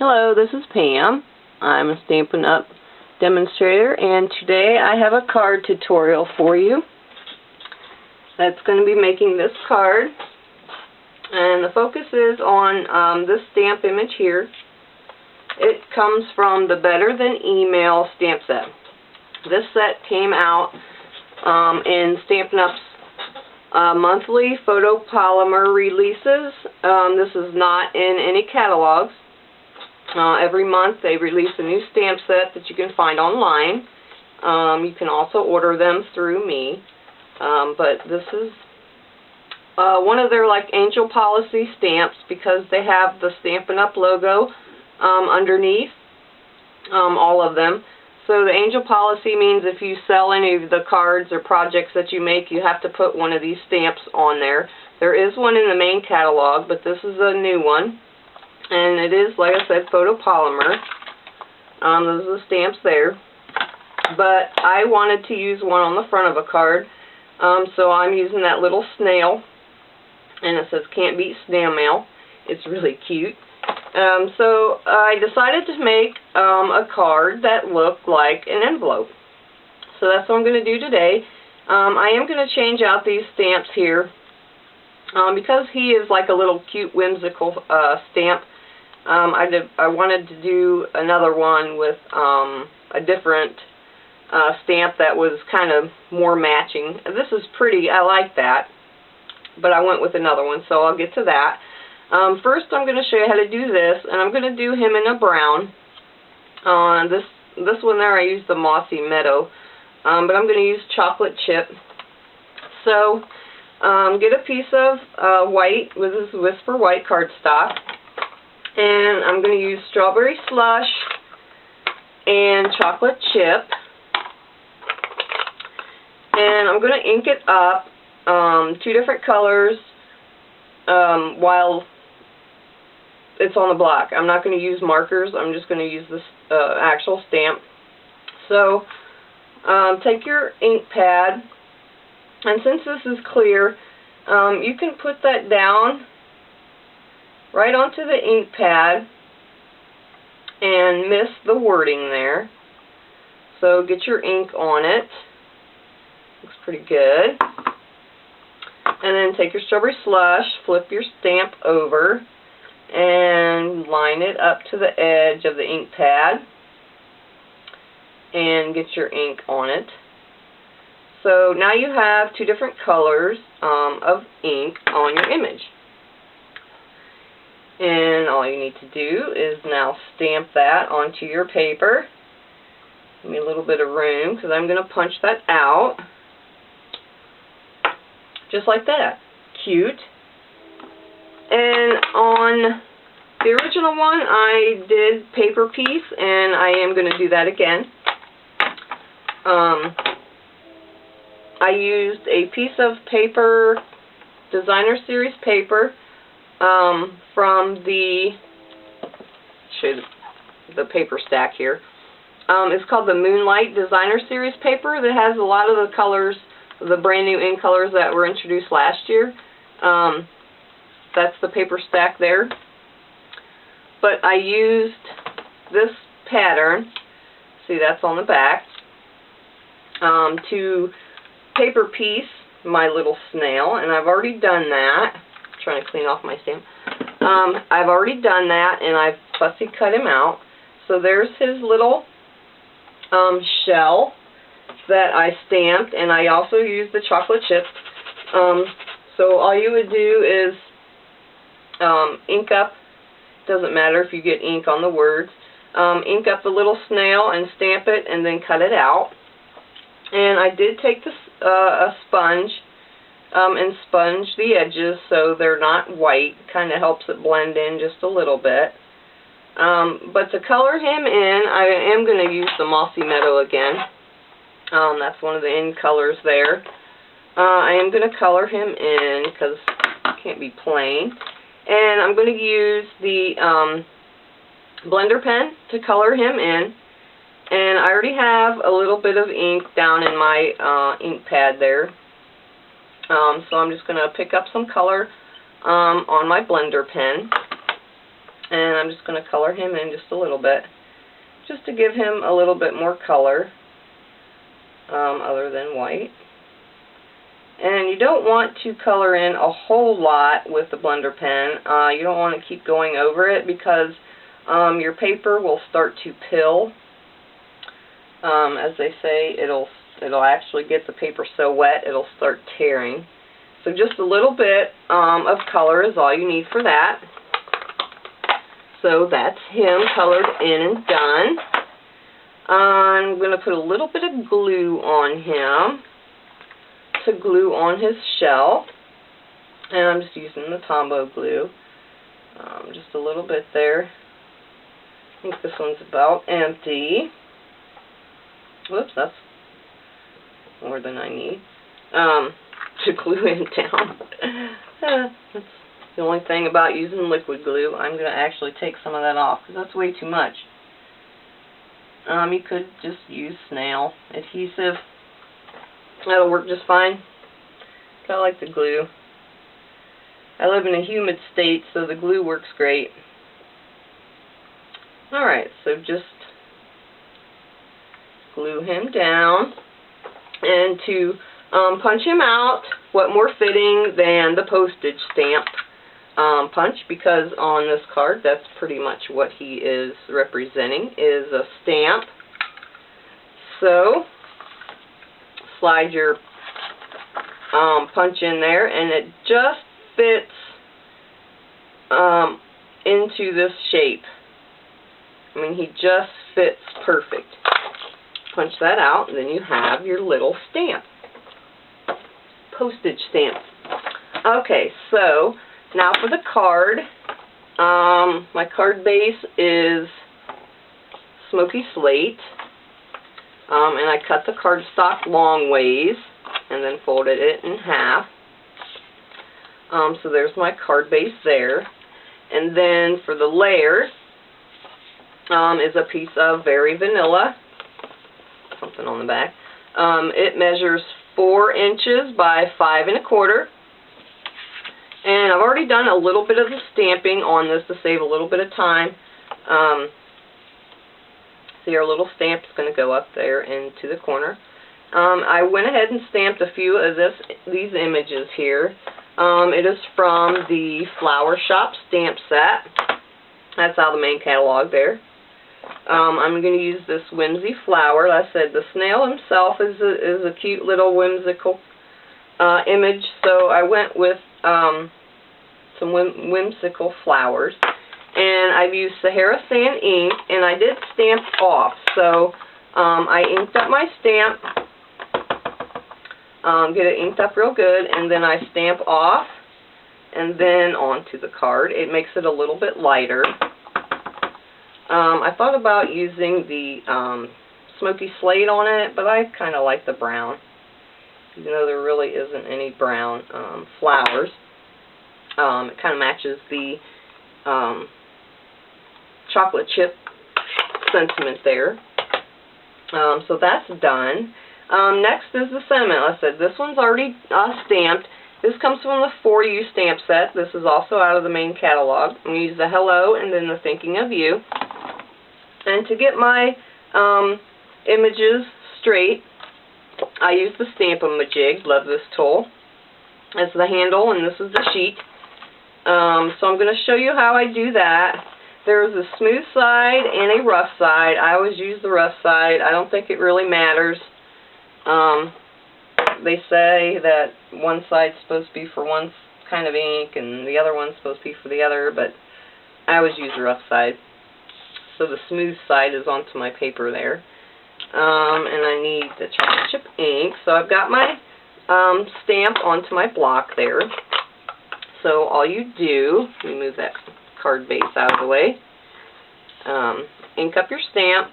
Hello, this is Pam. I'm a Stampin' Up! Demonstrator, and today I have a card tutorial for you that's going to be making this card. And the focus is on this stamp image here. It comes from the Better Than Email stamp set. This set came out in Stampin' Up's monthly photopolymer releases. This is not in any catalogs. Every month they release a new stamp set that you can find online. You can also order them through me. But this is one of their Angel Policy stamps because they have the Stampin' Up! Logo underneath all of them. So the Angel Policy means if you sell any of the cards or projects that you make, you have to put one of these stamps on there. There is one in the main catalog, but this is a new one. And it is, like I said, photopolymer. Those are the stamps there. But I wanted to use one on the front of a card. So I'm using that little snail. And it says, "Can't beat snail mail." It's really cute. So I decided to make a card that looked like an envelope. So that's what I'm going to do today. I am going to change out these stamps here. Because he is like a little cute whimsical stamp. I wanted to do another one with a different stamp that was kind of more matching. This is pretty, I like that, but I went with another one, so I'll get to that. First I'm going to show you how to do this, and I'm going to do him in a brown. This one there I used the Mossy Meadow, but I'm going to use chocolate chip. So get a piece of white, with this Whisper White cardstock. And I'm going to use Strawberry Slush and chocolate chip. And I'm going to ink it up, two different colors, while it's on the block. I'm not going to use markers. I'm just going to use this actual stamp. So take your ink pad, and since this is clear, you can put that down right onto the ink pad and miss the wording there. So get your ink on it. Looks pretty good. And then take your Strawberry Slush, flip your stamp over, and line it up to the edge of the ink pad and get your ink on it. So now you have two different colors of ink on your image. And all you need to do is now stamp that onto your paper. Give me a little bit of room because I'm going to punch that out. Just like that. Cute. And on the original one I did paper piece, and I am going to do that again. I used a piece of paper, Designer Series paper, from the paper stack here. It's called the Moonlight Designer Series paper that has a lot of the colors, the brand new ink colors that were introduced last year. That's the paper stack there. But I used this pattern, see that's on the back, to paper piece my little snail, and I've already done that. Trying to clean off my stamp. I've already done that, and I've fussy cut him out. So there's his little shell that I stamped, and I also used the chocolate chip. So all you would do is ink up, doesn't matter if you get ink on the words, ink up the little snail and stamp it and then cut it out. And I did take this, a sponge and sponge the edges so they're not white. Kind of helps it blend in just a little bit. But to color him in, I am going to use the Mossy Meadow again. That's one of the in colors there. I am going to color him in because it can't be plain. And I'm going to use the blender pen to color him in. And I already have a little bit of ink down in my ink pad there. So I'm just going to pick up some color on my blender pen. And I'm just going to color him in just a little bit, just to give him a little bit more color other than white. And you don't want to color in a whole lot with the blender pen. You don't want to keep going over it because your paper will start to pill. As they say, it'll actually get the paper so wet it'll start tearing. So just a little bit of color is all you need for that. So that's him colored in and done. I'm going to put a little bit of glue on him to glue on his shell. And I'm just using the Tombow glue. Just a little bit there. I think this one's about empty. Whoops, that's more than I need to glue him down. That's the only thing about using liquid glue. I'm going to actually take some of that off because that's way too much. You could just use snail adhesive. That'll work just fine. I like the glue. I live in a humid state, so the glue works great. Alright, so just glue him down. And to punch him out, what more fitting than the postage stamp punch, because on this card that's pretty much what he is representing, is a stamp. So slide your punch in there, and it just fits into this shape. I mean, he just fits perfect. Punch that out, and then you have your little stamp. Postage stamp. Okay, so now for the card. My card base is smoky slate. And I cut the cardstock long ways and then folded it in half. So there's my card base there. And then for the layer is a piece of Very Vanilla. Something on the back. It measures 4 inches by 5 1/4. And I've already done a little bit of the stamping on this to save a little bit of time. See, our little stamp is going to go up there into the corner. I went ahead and stamped a few of these images here. It is from the Flower Shop stamp set. That's out of the main catalog there. I'm going to use this Whimsy Flower. Like I said, the snail himself is a cute little whimsical image, so I went with some whimsical flowers. And I've used Sahara Sand ink, and I did stamp off. So I inked up my stamp, get it inked up real good, and then I stamp off, and then onto the card. It makes it a little bit lighter. I thought about using the smoky slate on it, but I kind of like the brown, even though there really isn't any brown flowers. It kind of matches the chocolate chip sentiment there. So that's done. Next is the sentiment. Like I said, this one's already stamped. This comes from the 4U stamp set. This is also out of the main catalog. I'm going to use the hello and then the thinking of you. And to get my images straight, I use the Stampin' Love this tool. That's the handle, and this is the sheet. So I'm going to show you how I do that. There's a smooth side and a rough side. I always use the rough side. I don't think it really matters. They say that one side's supposed to be for one kind of ink and the other one's supposed to be for the other, but I always use the rough side. So the smooth side is onto my paper there. And I need the chocolate chip ink. So I've got my stamp onto my block there. So all you do, let me move that card base out of the way, ink up your stamp,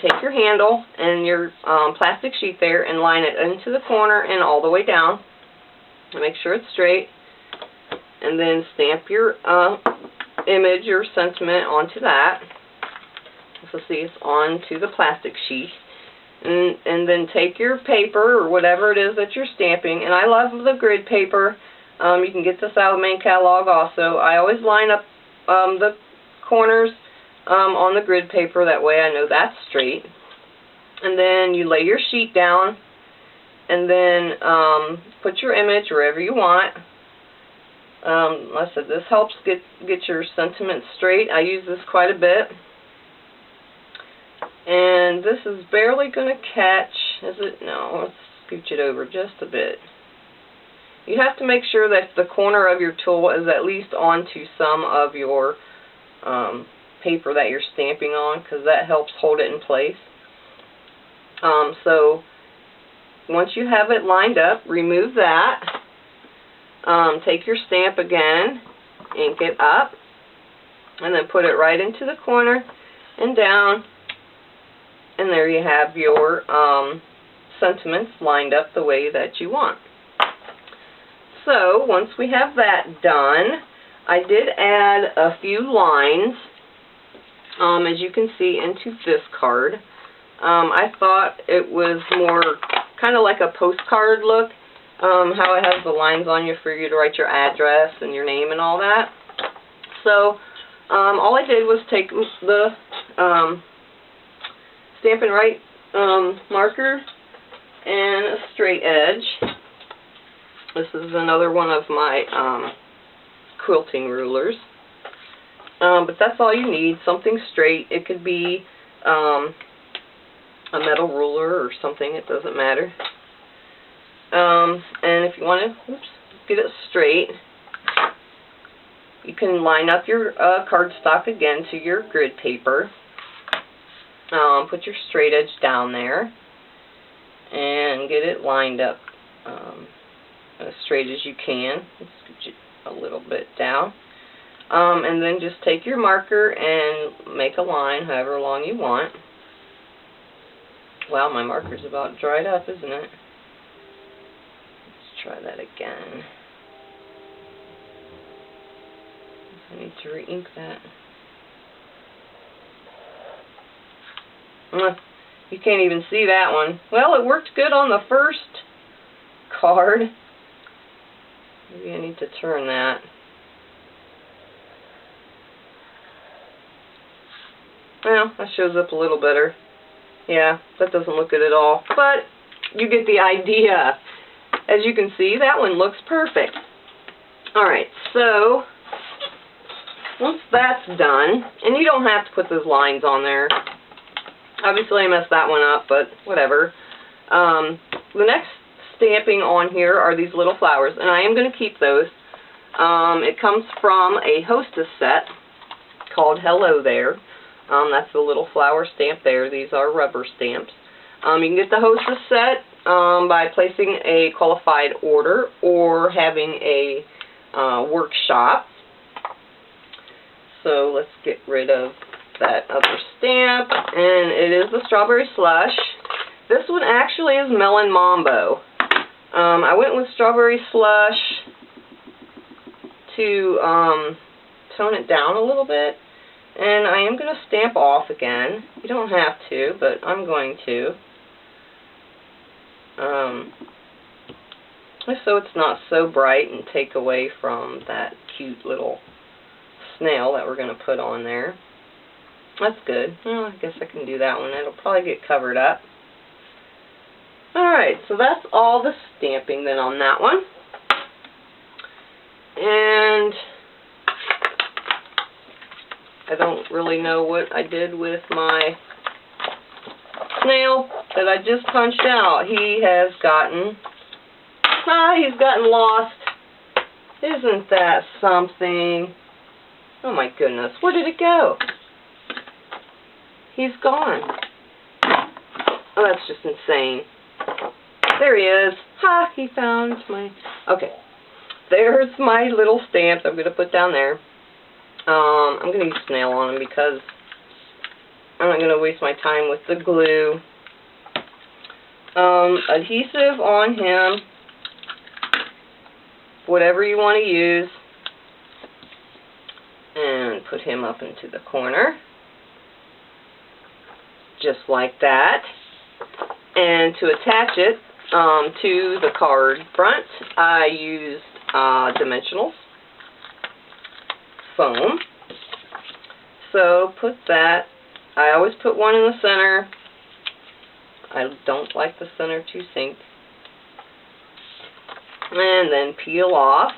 take your handle and your plastic sheet there and line it into the corner and all the way down. Make sure it's straight, and then stamp your image or sentiment onto that. So see, it's onto the plastic sheet. And then take your paper or whatever it is that you're stamping, and I love the grid paper. You can get this out of the main catalog also. I always line up the corners on the grid paper, that way I know that's straight. And then you lay your sheet down, and then put your image wherever you want. Like I said, this helps get your sentiments straight. I use this quite a bit. And this is barely going to catch, is it? No, let's scooch it over just a bit. You have to make sure that the corner of your tool is at least onto some of your paper that you're stamping on, because that helps hold it in place. So once you have it lined up, remove that. Take your stamp again, ink it up, and then put it right into the corner and down. And there you have your sentiments lined up the way that you want. So once we have that done, I did add a few lines, as you can see, into this card. I thought it was more kind of like a postcard look, how it has the lines on you for you to write your address and your name and all that. So all I did was take the Stampin' Right marker and a straight edge. This is another one of my quilting rulers. But that's all you need, something straight. It could be a metal ruler or something, it doesn't matter. And if you want to get it straight, you can line up your cardstock again to your grid paper. Put your straight edge down there and get it lined up as straight as you can. Let's scooch it a little bit down. And then just take your marker and make a line however long you want. Wow, my marker's about dried up, isn't it? Let's try that again. I need to re-ink that. You can't even see that one. Well, it worked good on the first card. Maybe I need to turn that. Well, that shows up a little better. Yeah, that doesn't look good at all. But you get the idea. As you can see, that one looks perfect. Alright, so once that's done, and you don't have to put those lines on there. Obviously I messed that one up, but whatever. The next stamping on here are these little flowers, and I am going to keep those. It comes from a Hostess set called Hello There. That's the little flower stamp there. These are rubber stamps. You can get the Hostess set by placing a qualified order or having a workshop. So let's get rid of that other stamp, and it is the Strawberry Slush. This one actually is Melon Mambo. I went with Strawberry Slush to tone it down a little bit, and I am going to stamp off again. You don't have to, but I'm going to. So it's not so bright and take away from that cute little snail that we're going to put on there. That's good. Well, I guess I can do that one. It'll probably get covered up. Alright, so that's all the stamping then on that one. And I don't really know what I did with my snail that I just punched out. He's gotten lost. Isn't that something? Oh my goodness, where did it go? He's gone. Oh, that's just insane. There he is. Ha, he found my... Okay, there's my little stamp I'm going to put down there. I'm going to use snail on him because I'm not going to waste my time with the glue. Adhesive on him. Whatever you want to use. And put him up into the corner. Just like that. And to attach it to the card front, I used dimensionals, foam. So put that, I always put one in the center. I don't like the center to sink. And then peel off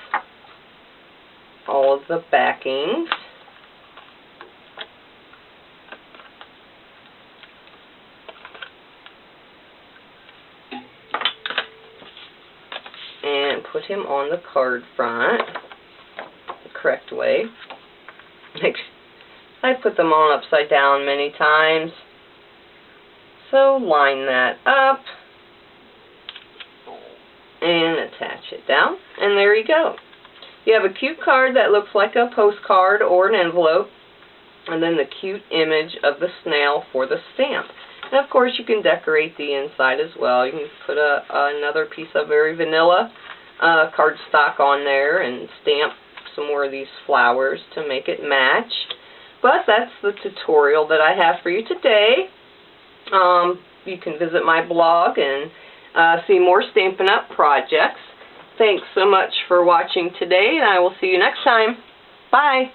all of the backings. And put him on the card front the correct way. I put them on upside down many times. So line that up and attach it down, and there you go. You have a cute card that looks like a postcard or an envelope, and then the cute image of the snail for the stamp. And of course you can decorate the inside as well. You can put another piece of very vanilla cardstock on there and stamp some more of these flowers to make it match. But that's the tutorial that I have for you today. You can visit my blog and see more Stampin' Up! Projects. Thanks so much for watching today, and I will see you next time. Bye!